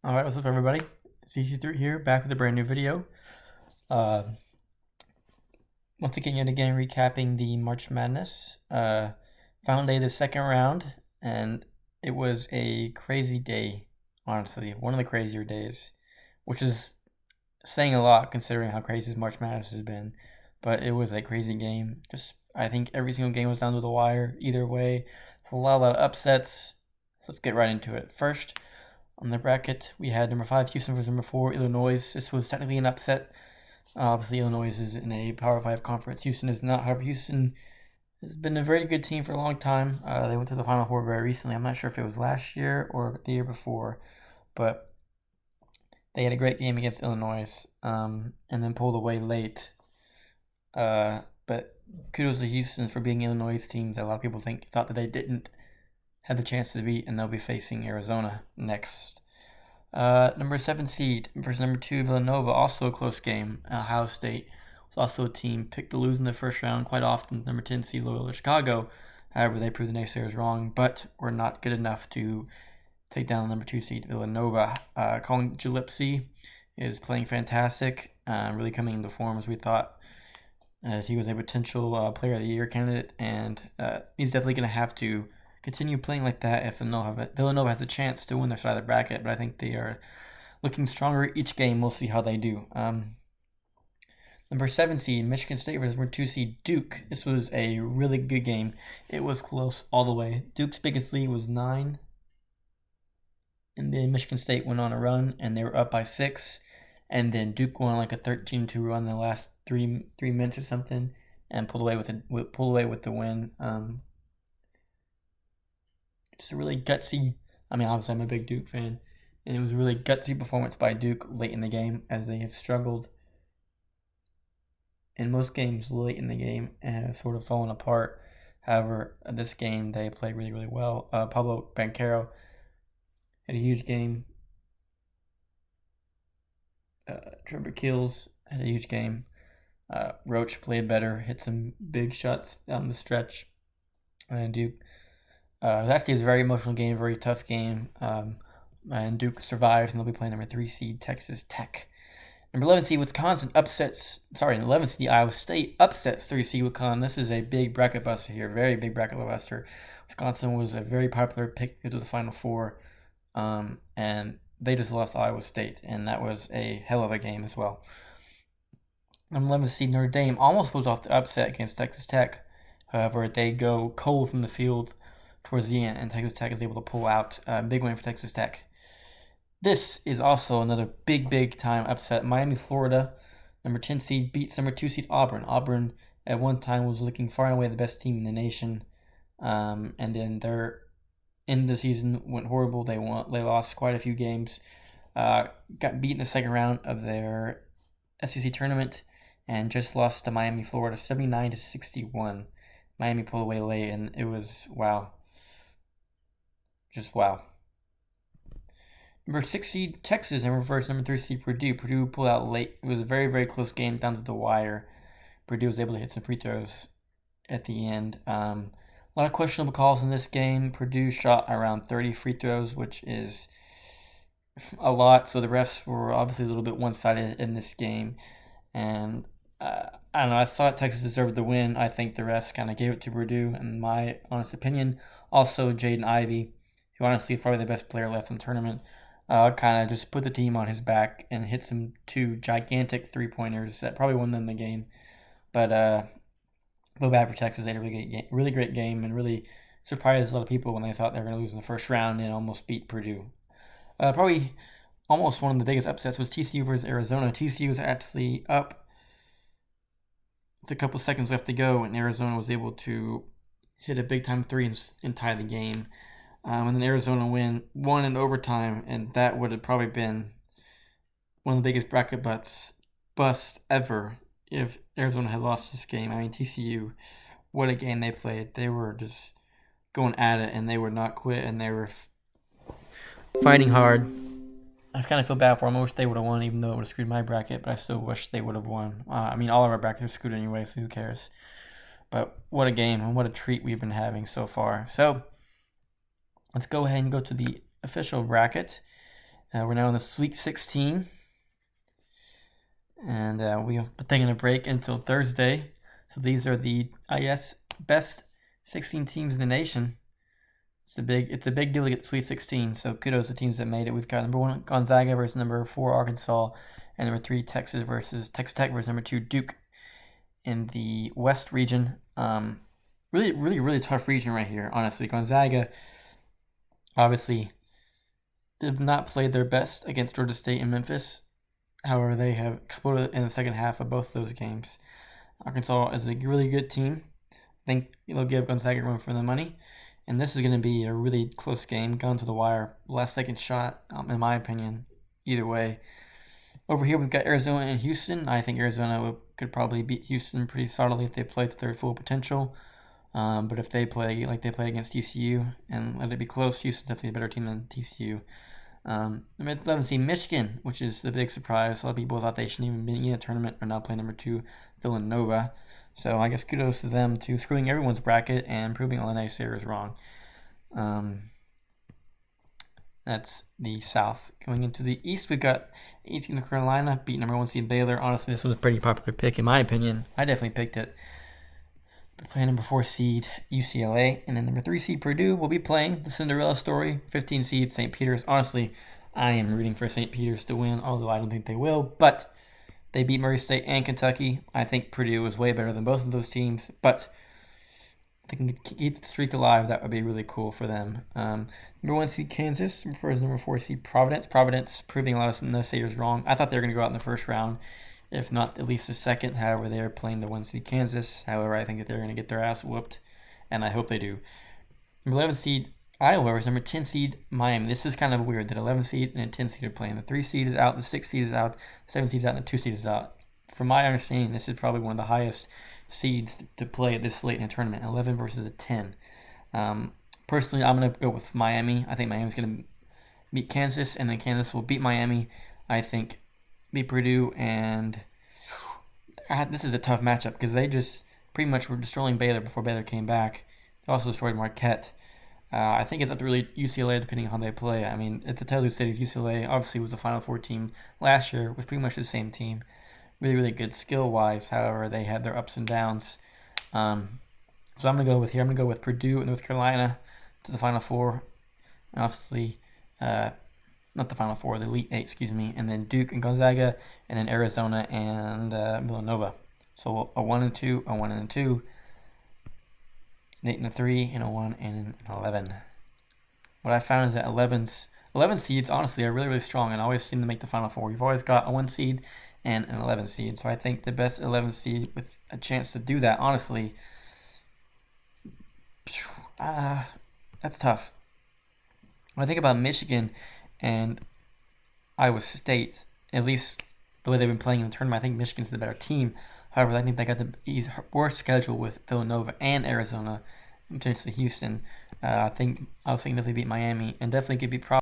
Alright, what's up everybody? CC3 here, back with a brand new video. Uh, Once again, yet again, recapping the March Madness. Final day of the second round, and it was a crazy day, honestly. One of the crazier days, which is saying a lot considering how crazy this March Madness has been. But it was a crazy game. I think every single game was down to the wire, either way. A lot of upsets. So let's get right into it. First, on the bracket, we had number 5 Houston versus number 4 Illinois. This was technically an upset. Obviously, Illinois is in a Power 5 conference. Houston is not. However, Houston has been a very good team for a long time. They went to the Final Four very recently. I'm not sure if it was last year or the year before, but they had a great game against Illinois and then pulled away late. But kudos to Houston for being Illinois' team that a lot of people thought that they didn't had the chance to beat, and they'll be facing Arizona next. Number 7 seed versus number 2 Villanova, also a close game. Ohio State was also a team picked to lose in the first round quite often. Number 10 seed Loyola Chicago, however, they proved the naysayers wrong, but were not good enough to take down the number 2 seed Villanova. Colin Gillespie is playing fantastic, really coming into form as we thought, as he was a potential Player of the Year candidate, and he's definitely going to have to continue playing like that if Villanova has a chance to win their side of the bracket, but I think they are looking stronger each game. We'll see how they do. Number 7 seed Michigan State versus number 2 seed Duke. This was a really good game. It was close all the way. Duke's biggest lead was 9, and then Michigan State went on a run, and they were up by 6, and then Duke went on like a 13-2 run in the last three minutes or something, and pulled away with the win. Just a really gutsy. Obviously, I'm a big Duke fan, and it was a really gutsy performance by Duke late in the game, as they have struggled in most games late in the game and have sort of fallen apart. However, this game they played really, really well. Pablo Banchero had a huge game. Trevor Keels had a huge game. Roach played better, hit some big shots down the stretch, and Duke. It was a very emotional game, very tough game, and Duke survived, and they'll be playing number 3 seed Texas Tech. Number 11 seed 11 seed Iowa State upsets 3 seed Wisconsin. This is a big bracket buster here, very big bracket buster. Wisconsin was a very popular pick to the Final Four, and they just lost Iowa State, and that was a hell of a game as well. Number 11 seed Notre Dame almost pulls off the upset against Texas Tech. However, they go cold from the field towards the end, and Texas Tech is able to pull out a big win for Texas Tech. This is also another big time upset. Miami, Florida, number 10 seed beats number 2 seed Auburn. Auburn at one time was looking far and away the best team in the nation, and then their end of the season went horrible. They lost quite a few games, got beat in the second round of their SEC tournament, and just lost to Miami, Florida, 79-61. Miami pulled away late, and it was wow. Just wow. Number 6 seed Texas and reverse number 3 seed Purdue. Purdue pulled out late. It was a very, very close game down to the wire. Purdue was able to hit some free throws at the end. A lot of questionable calls in this game. Purdue shot around 30 free throws, which is a lot. So the refs were obviously a little bit one-sided in this game. And I don't know. I thought Texas deserved the win. I think the refs kind of gave it to Purdue, in my honest opinion. Also, Jaden Ivey, who honestly is probably the best player left in the tournament, kind of just put the team on his back and hit some 2 gigantic three-pointers that probably won them the game. But feel bad for Texas. They had a really great game, and really surprised a lot of people when they thought they were going to lose in the first round and almost beat Purdue. Probably almost one of the biggest upsets was TCU versus Arizona. TCU was actually up with a couple seconds left to go, and Arizona was able to hit a big-time 3 and tie the game. And then Arizona won in overtime, and that would have probably been one of the biggest bracket busts ever if Arizona had lost this game. TCU, what a game they played. They were just going at it, and they would not quit, and they were fighting hard. I kind of feel bad for them. I wish they would have won, even though it would have screwed my bracket, but I still wish they would have won. All of our brackets are screwed anyway, so who cares? But what a game, and what a treat we've been having so far. So let's go ahead and go to the official bracket. We're now in the Sweet 16. And we'll be taking a break until Thursday. So these are the IS best 16 teams in the nation. It's a big deal to get the Sweet 16. So kudos to teams that made it. We've got number 1 Gonzaga versus number 4 Arkansas, and number 3 Texas Tech versus number 2 Duke in the West region. Really tough region right here. Honestly, Gonzaga obviously did not play their best against Georgia State and Memphis. However, they have exploded in the second half of both of those games. Arkansas is a really good team. I think it'll give Gonzaga room for the money. And this is going to be a really close game, gone to the wire. Last second shot, in my opinion, either way. Over here, we've got Arizona and Houston. I think Arizona could probably beat Houston pretty solidly if they play to their full potential. But if they play like they play against TCU and let it be close, Houston's definitely a better team than TCU. Number 11 seed Michigan, which is the big surprise. A lot of people thought they shouldn't even be in a tournament, are now playing number 2 Villanova. So I guess kudos to them to screwing everyone's bracket and proving all the naysayers wrong. That's the South. Going into the East, we've got 18 North Carolina beat number 1 seed Baylor. Honestly, this was a pretty popular pick in my opinion. I definitely picked it. They're playing number 4 seed UCLA, and then number 3 seed Purdue will be playing the Cinderella story. 15 seed St. Peter's. Honestly, I am rooting for St. Peter's to win, although I don't think they will. But they beat Murray State and Kentucky. I think Purdue is way better than both of those teams, but if they can keep the streak alive, that would be really cool for them. Number 1 seed Kansas versus number 4 seed Providence. Providence proving a lot of naysayers wrong. I thought they were going to go out in the first round, if not at least the second. However, they're playing the 1 seed Kansas. However, I think that they're going to get their ass whooped, and I hope they do. Number 11 seed Iowa versus number 10 seed Miami. This is kind of weird that 11 seed and 10 seed are playing. The 3 seed is out, the 6 seed is out, the 7 seed is out, and the 2 seed is out. From my understanding, this is probably one of the highest seeds to play at this late in a tournament. 11 versus a 10. Personally, I'm going to go with Miami. I think Miami's going to beat Kansas, and then Kansas will beat Miami. I think beat Purdue, and this is a tough matchup because they just pretty much were destroying Baylor before Baylor came back. They also destroyed Marquette. I think it's up to really UCLA depending on how they play. I mean, it's a totally city. UCLA obviously was the Final Four team last year, was pretty much the same team. Really good skill-wise. However, they had their ups and downs. So I'm going to go with Purdue and North Carolina to the Final Four. And obviously, not the Final Four, the Elite Eight, excuse me. And then Duke and Gonzaga, and then Arizona and Villanova. So a 1 and 2, a 1 and 2. 8 and a 3, and a 1 and an 11. What I found is that 11 seeds, honestly, are really strong and always seem to make the Final Four. You've always got a 1 seed and an 11 seed. So I think the best 11 seed with a chance to do that, honestly, that's tough. When I think about Michigan and Iowa State, at least the way they've been playing in the tournament, I think Michigan's the better team. However, I think they got the worst schedule with Villanova and Arizona, and potentially Houston. I think I'll significantly beat Miami and definitely could beat